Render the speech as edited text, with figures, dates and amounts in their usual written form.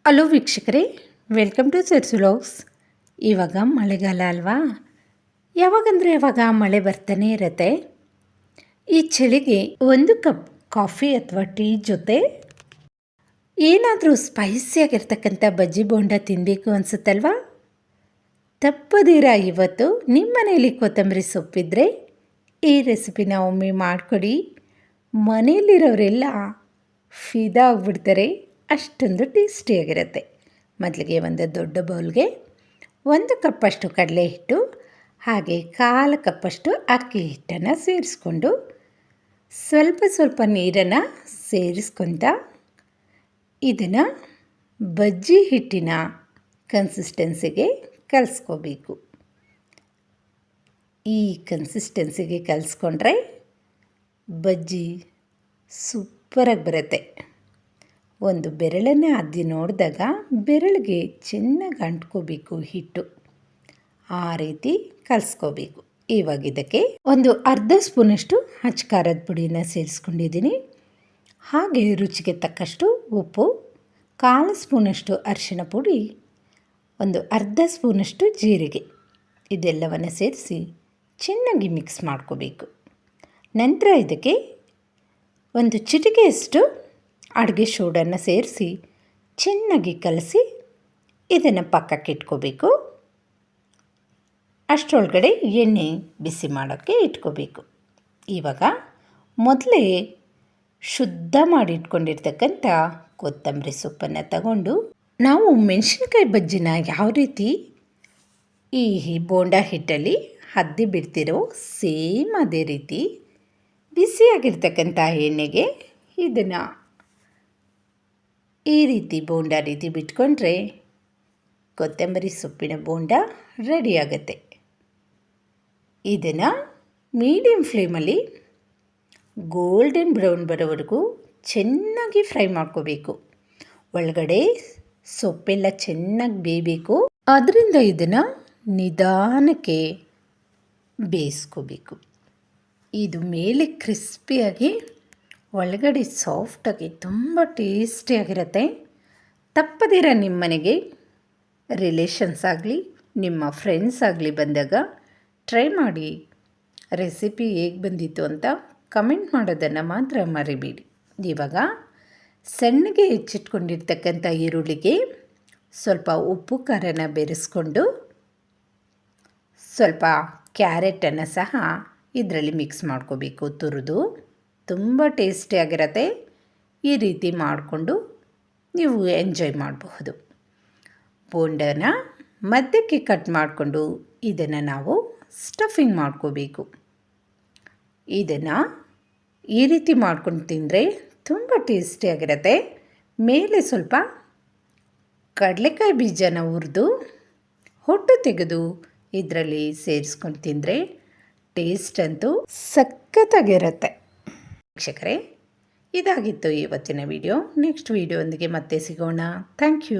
Hello ವೀಕ್ಷಕರೇ, welcome to sirs vlogs. ಇವಾಗ ಮಳೆಗಾಲ ಅಲ್ವಾ, ಯಾವಾಗಂದರೆ ಯಾವಾಗ ಮಳೆ ಬರ್ತಾನೆ ಇರುತ್ತೆ. ಈ ಚಳಿಗೆ ಒಂದು ಕಪ್ ಕಾಫಿ ಅಥವಾ ಟೀ ಜೊತೆ ಏನಾದರೂ ಸ್ಪೈಸಿಯಾಗಿರ್ತಕ್ಕಂಥ ಬಜ್ಜಿ ಬೋಂಡ ತಿನ್ನಬೇಕು ಅನಿಸುತ್ತಲ್ವಾ? ತಪ್ಪದಿರ ಇವತ್ತು ನಿಮ್ಮ ಮನೆಯಲ್ಲಿ ಕೊತ್ತಂಬರಿ ಸೊಪ್ಪಿದ್ರೆ ಈ ರೆಸಿಪಿನ ಒಮ್ಮೆ ಮಾಡಿಕೊಡಿ. ಮನೆಯಲ್ಲಿರೋರೆಲ್ಲ ಫಿದಾ ಆಗಿಬಿಡ್ತಾರೆ, ಅಷ್ಟೊಂದು ಟೇಸ್ಟಿಯಾಗಿರುತ್ತೆ. ಮೊದಲಿಗೆ ಒಂದು ದೊಡ್ಡ ಬೌಲ್ಗೆ 1 ಕಪ್ಪಷ್ಟು ಕಡಲೆ ಹಿಟ್ಟು ಹಾಗೆ 1/4 ಕಪ್ಪಷ್ಟು ಅಕ್ಕಿ ಹಿಟ್ಟನ್ನು ಸೇರಿಸ್ಕೊಂಡು ಸ್ವಲ್ಪ ನೀರನ್ನು ಸೇರಿಸ್ಕೊತ ಇದನ್ನು ಬಜ್ಜಿ ಹಿಟ್ಟಿನ ಕನ್ಸಿಸ್ಟೆನ್ಸಿಗೆ ಕಲಿಸ್ಕೋಬೇಕು. ಈ ಕನ್ಸಿಸ್ಟೆನ್ಸಿಗೆ ಕಲಿಸ್ಕೊಂಡ್ರೆ ಬಜ್ಜಿ ಸೂಪರಾಗಿ ಬರುತ್ತೆ. ಒಂದು ಬೆರಳನ್ನು ಅದ್ದಿ ನೋಡಿದಾಗ ಬೆರಳಿಗೆ ಚೆನ್ನಾಗಿ ಅಂಟ್ಕೋಬೇಕು ಹಿಟ್ಟು, ಆ ರೀತಿ ಕಲಿಸ್ಕೋಬೇಕು. ಇವಾಗ ಇದಕ್ಕೆ ಒಂದು ಅರ್ಧ ಸ್ಪೂನಷ್ಟು ಅಚ್ಚ ಖಾರದ ಪುಡಿಯನ್ನು ಸೇರಿಸ್ಕೊಂಡಿದ್ದೀನಿ. ಹಾಗೆ ರುಚಿಗೆ ತಕ್ಕಷ್ಟು ಉಪ್ಪು, 1/4 ಸ್ಪೂನಷ್ಟು ಅರಿಶಿಣ ಪುಡಿ, ಒಂದು ಅರ್ಧ ಸ್ಪೂನಷ್ಟು ಜೀರಿಗೆ, ಇದೆಲ್ಲವನ್ನು ಸೇರಿಸಿ ಚೆನ್ನಾಗಿ ಮಿಕ್ಸ್ ಮಾಡ್ಕೋಬೇಕು. ನಂತರ ಇದಕ್ಕೆ ಒಂದು ಚಿಟಿಕೆಯಷ್ಟು ಅಡುಗೆ ಸೋಡನ್ನು ಸೇರಿಸಿ ಚೆನ್ನಾಗಿ ಕಲಸಿ ಇದನ್ನು ಪಕ್ಕಕ್ಕೆ ಇಟ್ಕೋಬೇಕು. ಅಷ್ಟರೊಳಗಡೆ ಎಣ್ಣೆ ಬಿಸಿ ಮಾಡೋಕ್ಕೆ ಇಟ್ಕೋಬೇಕು. ಇವಾಗ ಮೊದಲೇ ಶುದ್ಧ ಮಾಡಿ ಇಟ್ಕೊಂಡಿರ್ತಕ್ಕಂಥ ಕೊತ್ತಂಬರಿ ಸೊಪ್ಪನ್ನು ತಗೊಂಡು ನಾವು ಮೆಣಸಿನ್ಕಾಯಿ ಬಜ್ಜಿನ ಯಾವ ರೀತಿ ಈ ಬೋಂಡ ಹಿಟ್ಟಲ್ಲಿ ಅದ್ದಿ ಬಿಡ್ತಿರೋ ಸೇಮ್ ಅದೇ ರೀತಿ ಬಿಸಿಯಾಗಿರ್ತಕ್ಕಂಥ ಎಣ್ಣೆಗೆ ಇದನ್ನು ಈ ರೀತಿ ಬೋಂಡ ರೀತಿ ಬಿಟ್ಕೊಂಡ್ರೆ ಕೊತ್ತಂಬರಿ ಸೊಪ್ಪಿನ ಬೋಂಡ ರೆಡಿಯಾಗತ್ತೆ. ಇದನ್ನು ಮೀಡಿಯಮ್ ಫ್ಲೇಮಲ್ಲಿ ಗೋಲ್ಡನ್ ಬ್ರೌನ್ ಬರೋವರೆಗೂ ಚೆನ್ನಾಗಿ ಫ್ರೈ ಮಾಡ್ಕೋಬೇಕು. ಒಳಗಡೆ ಸೊಪ್ಪೆಲ್ಲ ಚೆನ್ನಾಗಿ ಬೇಯಬೇಕು, ಅದರಿಂದ ಇದನ್ನು ನಿಧಾನಕ್ಕೆ ಬೇಯಿಸ್ಕೋಬೇಕು. ಇದು ಮೇಲೆ ಕ್ರಿಸ್ಪಿಯಾಗಿ ಒಳಗಡೆ ಸಾಫ್ಟಾಗಿ ತುಂಬ ಟೇಸ್ಟಿಯಾಗಿರುತ್ತೆ. ತಪ್ಪದಿರ ನಿಮ್ಮ ಮನೆಗೆ ರಿಲೇಷನ್ಸ್ ಆಗಲಿ ನಿಮ್ಮ ಫ್ರೆಂಡ್ಸ್ ಆಗಲಿ ಬಂದಾಗ ಟ್ರೈ ಮಾಡಿ. ರೆಸಿಪಿ ಹೇಗೆ ಬಂದಿತ್ತು ಅಂತ ಕಮೆಂಟ್ ಮಾಡೋದನ್ನು ಮಾತ್ರ ಮರಿಬೇಡಿ. ಇವಾಗ ಸಣ್ಣಗೆ ಹೆಚ್ಚಿಟ್ಕೊಂಡಿರ್ತಕ್ಕಂಥ ಈರುಳ್ಳಿಗೆ ಸ್ವಲ್ಪ ಉಪ್ಪು ಖಾರನ ಬೆರೆಸ್ಕೊಂಡು ಸ್ವಲ್ಪ ಕ್ಯಾರೆಟನ್ನು ಸಹ ಇದರಲ್ಲಿ ಮಿಕ್ಸ್ ಮಾಡ್ಕೋಬೇಕು. ತುರಿದು ತುಂಬ ಟೇಸ್ಟಿಯಾಗಿರುತ್ತೆ. ಈ ರೀತಿ ಮಾಡಿಕೊಂಡು ನೀವು ಎಂಜಾಯ್ ಮಾಡಬಹುದು. ಬೋಂಡನ ಮಧ್ಯಕ್ಕೆ ಕಟ್ ಮಾಡಿಕೊಂಡು ಇದನ್ನು ನಾವು ಸ್ಟಫಿಂಗ್ ಮಾಡ್ಕೋಬೇಕು. ಇದನ್ನು ಈ ರೀತಿ ಮಾಡ್ಕೊಂಡು ತಿಂದರೆ ತುಂಬ ಟೇಸ್ಟಿಯಾಗಿರುತ್ತೆ. ಮೇಲೆ ಸ್ವಲ್ಪ ಕಡಲೆಕಾಯಿ ಬೀಜನ ಹುರಿದು ಹೊಟ್ಟು ತೆಗೆದು ಇದರಲ್ಲಿ ಸೇರಿಸ್ಕೊಂಡು ತಿಂದರೆ ಟೇಸ್ಟ್ ಅಂತೂ ಸಖತ್ತಾಗಿರುತ್ತೆ. ವೀಕ್ಷಕರೇ, ಇದಾಗಿತ್ತು ಇವತ್ತಿನ ವಿಡಿಯೋ. ನೆಕ್ಸ್ಟ್ ವಿಡಿಯೋದೊಂದಿಗೆ ಮತ್ತೆ ಸಿಗೋಣ. Thank you.